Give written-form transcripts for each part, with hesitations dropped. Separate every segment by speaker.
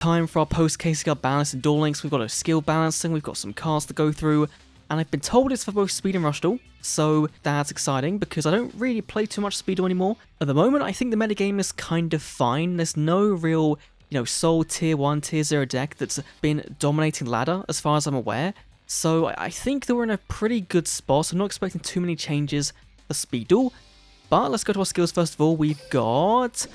Speaker 1: Time for our post-case skill balance and Duel Links. We've got a skill balancing, we've got some cards to go through, and I've been told it's for both Speed and Rush Duel, so that's exciting because I don't really play too much Speed Duel anymore. At the moment, I think the metagame is kind of fine. There's no real, Soul Tier 1, Tier 0 deck that's been dominating ladder as far as I'm aware. So I think that we're in a pretty good spot, so I'm not expecting too many changes for Speed Duel. But let's go to our skills first of all. We've got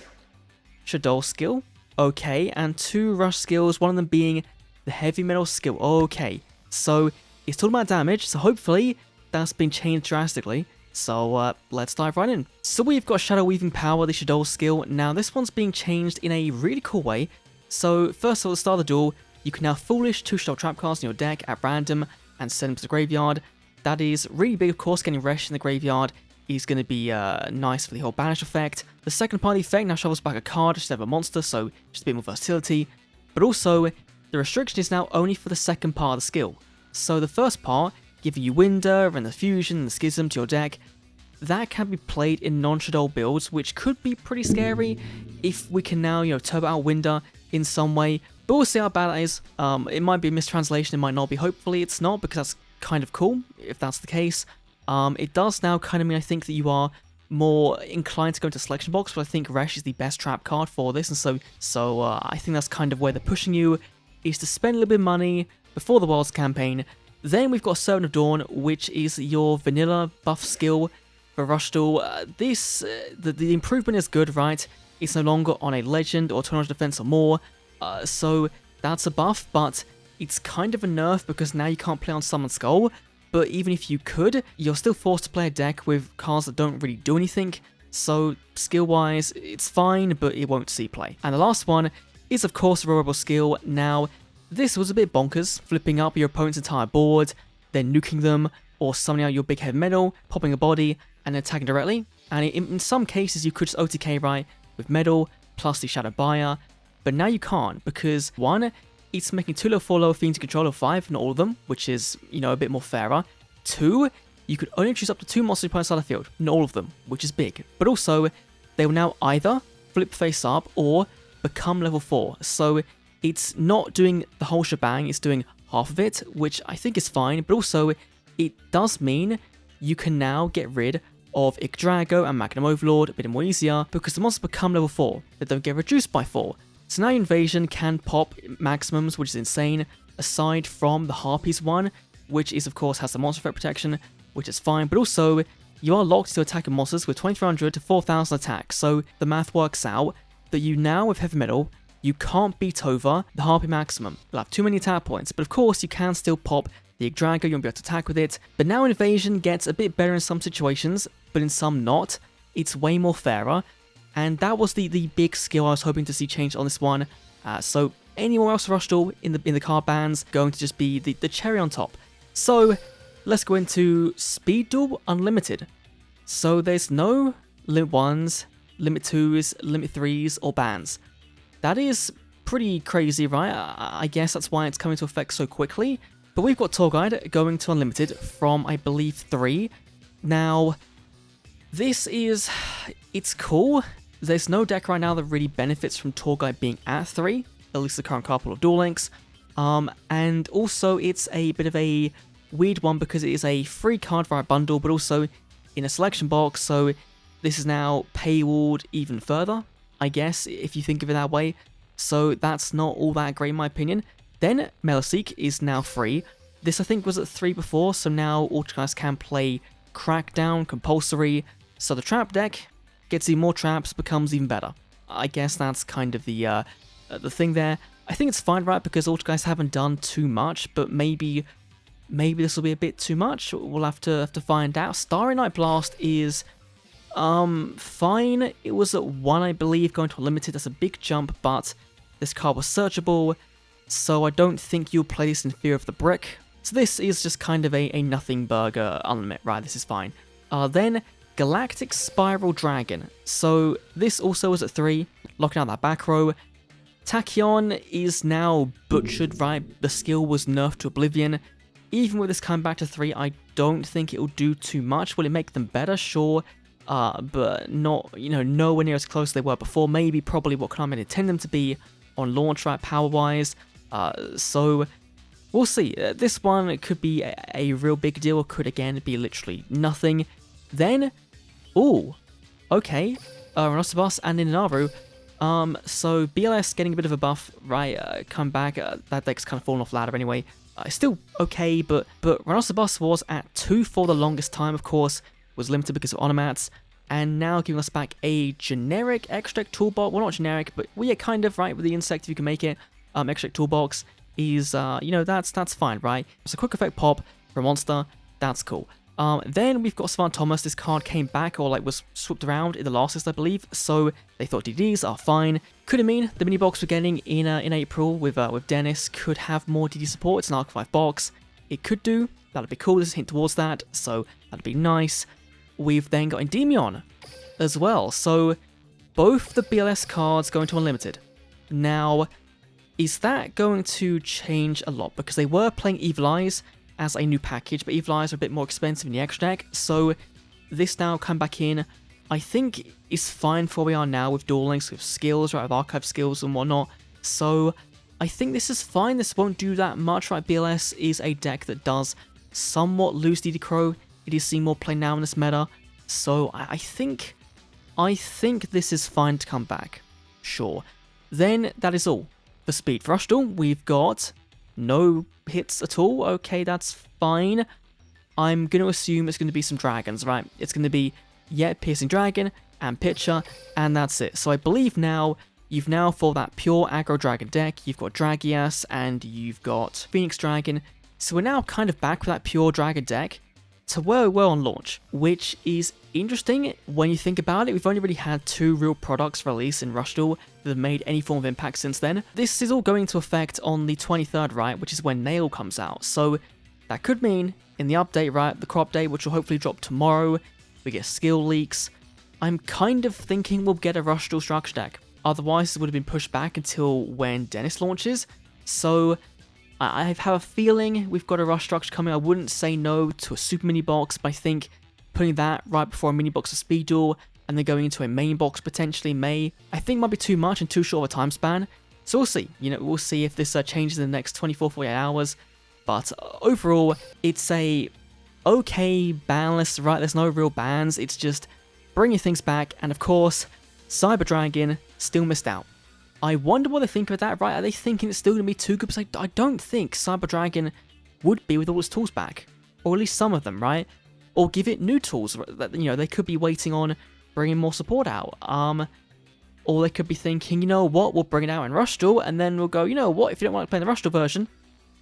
Speaker 1: SHADDOLL skill. Okay, and 2 rush skills, one of them being the heavy metal skill. Okay, so it's talking about damage, so hopefully that's been changed drastically. So let's dive right in. So we've got Shadow Weaving Power, the SHADDOLL skill. Now this one's being changed in a really cool way. So first of all, at the start of the duel, you can now Foolish 2 SHADDOLL trap cards in your deck at random and send them to the graveyard. That is really big, of course. Getting Resh in the graveyard is going to be nice for the whole banish effect. The second part of the effect now shovels back a card instead of a monster, so just a bit more versatility. But also, the restriction is now only for the second part of the skill. So the first part, giving you Winder and the Fusion and the Schism to your deck, that can be played in non-SHADDOLL builds, which could be pretty scary if we can now, turbo out Winder in some way. But we'll see how bad that is. It might be a mistranslation, it might not be. Hopefully it's not, because that's kind of cool, if that's the case. It does now kind of mean, I think, that you are more inclined to go into Selection Box, but I think Resh is the best trap card for this, and so I think that's kind of where they're pushing you, is to spend a little bit of money before the Worlds campaign. Then we've got Servant of Dawn, which is your vanilla buff skill for Rush Duel. The improvement is good, right? It's no longer on a Legend or 200 defense or more, so that's a buff, but it's kind of a nerf because now you can't play on Summon Skull. But even if you could, you're still forced to play a deck with cards that don't really do anything. So skill-wise, it's fine, but it won't see play. And the last one is, of course, a Robo skill. Now, this was a bit bonkers, flipping up your opponent's entire board, then nuking them, or summoning out your big heavy metal, popping a body, and attacking directly. And in some cases, you could just OTK right with metal, plus the Shadow Buyer. But now you can't, because 1, it's making 2 level 4 lower fiends to control level 5, not all of them, which is, a bit more fairer. 2, you could only choose up to 2 monsters per side of the field, not all of them, which is big. But also, they will now either flip face up or become level 4. So it's not doing the whole shebang, it's doing half of it, which I think is fine. But also, it does mean you can now get rid of Yggdrago and Magnum Overlord a bit more easier, because the monsters become level 4, they don't get reduced by 4. So now your Invasion can pop maximums, which is insane, aside from the Harpies one, which is, of course, has the monster effect protection, which is fine, but also, you are locked to attacking monsters with 2300 to 4000 attack, so the math works out that you now, with Heavy Metal, you can't beat over the Harpy maximum. You'll have too many attack points, but of course, you can still pop the Yggdrago, you won't be able to attack with it, but now Invasion gets a bit better in some situations, but in some not. It's way more fairer. And that was the big skill I was hoping to see changed on this one. So anywhere else Rush Duel in the card bans going to just be the cherry on top. So let's go into Speed Duel Unlimited. So there's no Limit 1s, Limit 2s, Limit 3s, or bans. That is pretty crazy, right? I guess that's why it's coming into effect so quickly. But we've got Tour Guide going to Unlimited from, I believe, 3. Now, it's cool. There's no deck right now that really benefits from Tour Guide being at 3, at least the current couple of Duel Links. And also it's a bit of a weird one because it is a free card via bundle, but also in a selection box, so this is now paywalled even further, I guess, if you think of it that way. So that's not all that great in my opinion. Then Meliseek is now free. This I think was at 3 before, so now Ultra guys can play Crackdown, compulsory, so the trap deck gets even more traps, becomes even better. I guess that's kind of the thing there. I think it's fine, right, because Ultra guys haven't done too much, but maybe this will be a bit too much. We'll have to find out. Starry Night Blast is fine. It was at 1, I believe, going to a limited. That's a big jump, but this card was searchable, so I don't think you'll play this in Fear of the Brick. So this is just kind of a nothing burger unlimit, right? This is fine. Then Galactic Spiral Dragon. So this also is at 3, locking out that back row. Tachyon is now butchered, right? The skill was nerfed to oblivion. Even with this coming back to 3, I don't think it will do too much. Will it make them better? Sure. But not, nowhere near as close as they were before. Maybe, probably what Konami intended them to be. on launch, right, power-wise. So we'll see. This one, it could be a real big deal, or could again be literally nothing. Then, ooh, okay, Rhinoceros and Ninaru. So BLS getting a bit of a buff, right, come back, that deck's kind of fallen off ladder anyway. Still okay, but Rhinoceros was at 2 for the longest time, of course, was limited because of Onomats, and now giving us back a generic extract toolbox. Well, not generic, but we are kind of, right, with the insect, if you can make it. Extract toolbox is, you know, that's fine, right? It's a quick effect pop for a monster, that's cool. Then we've got Savant Thomas. This card came back, or like was swooped around in the last list, I believe, so they thought DDs are fine. Could it mean the mini box we're getting in April with Dennis could have more DD support? It's an Arc 5 box. It could do. That'd be cool. There's a hint towards that, so that'd be nice. We've then got Endymion as well, so both the BLS cards going to Unlimited. Now, is that going to change a lot? Because they were playing Evil Eyes as a new package, but Evil Eyes are a bit more expensive in the extra deck, so this now come back in, I think is fine for where we are now with Duel Links, with skills, right, with archive skills and whatnot, so I think this is fine. This won't do that much, right? BLS is a deck that does somewhat lose DD Crow. It is seeing more play now in this meta, so I think this is fine to come back, sure. Then that is all for Speed. For Rushdall, we've got no hits at all. Okay, that's fine. I'm going to assume it's going to be some dragons, right? It's going to be, yeah, Piercing Dragon and Pitcher, and that's it. So I believe now, you've now, for that pure aggro dragon deck, you've got Dragias and you've got Phoenix Dragon. So we're now kind of back with that pure dragon deck to where we were on launch, which is interesting when you think about it. We've only really had 2 real products released in Rushdall that have made any form of impact since then. This is all going into effect on the 23rd, right, which is when Nail comes out. So that could mean in the update, right, the crop update, which will hopefully drop tomorrow, we get skill leaks. I'm kind of thinking we'll get a Rushdall structure deck. Otherwise, it would have been pushed back until when Dennis launches. So I have a feeling we've got a rush structure coming. I wouldn't say no to a super mini box, but I think putting that right before a mini box of Speed Duel and then going into a main box potentially I think might be too much and too short of a time span. So we'll see. You know, we'll see if this changes in the next 24-48 hours. But overall, it's a okay ban list, right? There's no real bans. It's just bringing things back. And of course, Cyber Dragon still missed out. I wonder what they think of that, right? Are they thinking it's still going to be too good? Because I don't think Cyber Dragon would be with all its tools back. Or at least some of them, right? Or give it new tools that, you know, they could be waiting on bringing more support out. Or they could be thinking, you know what, we'll bring it out in Rushdall, and then we'll go, you know what, if you don't want to play the Rushdall version,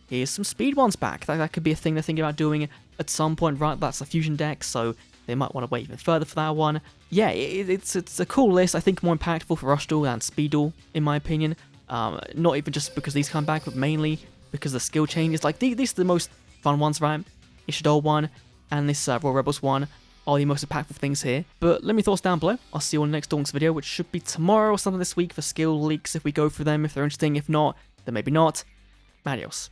Speaker 1: here's some speed ones back. That could be a thing they're thinking about doing at some point, right? That's a fusion deck, so they might want to wait even further for that one. Yeah, it's a cool list. I think more impactful for Rushdall than Speed Duel, in my opinion. Not even just because these come back, but mainly because the skill changes. Like, these are the most fun ones, right? SHADDOLL one and this Royal Rebels one are the most impactful things here. But let me thoughts down below. I'll see you on the next Duel Links video, which should be tomorrow or something this week for skill leaks if we go through them, if they're interesting. If not, then maybe not. Adios.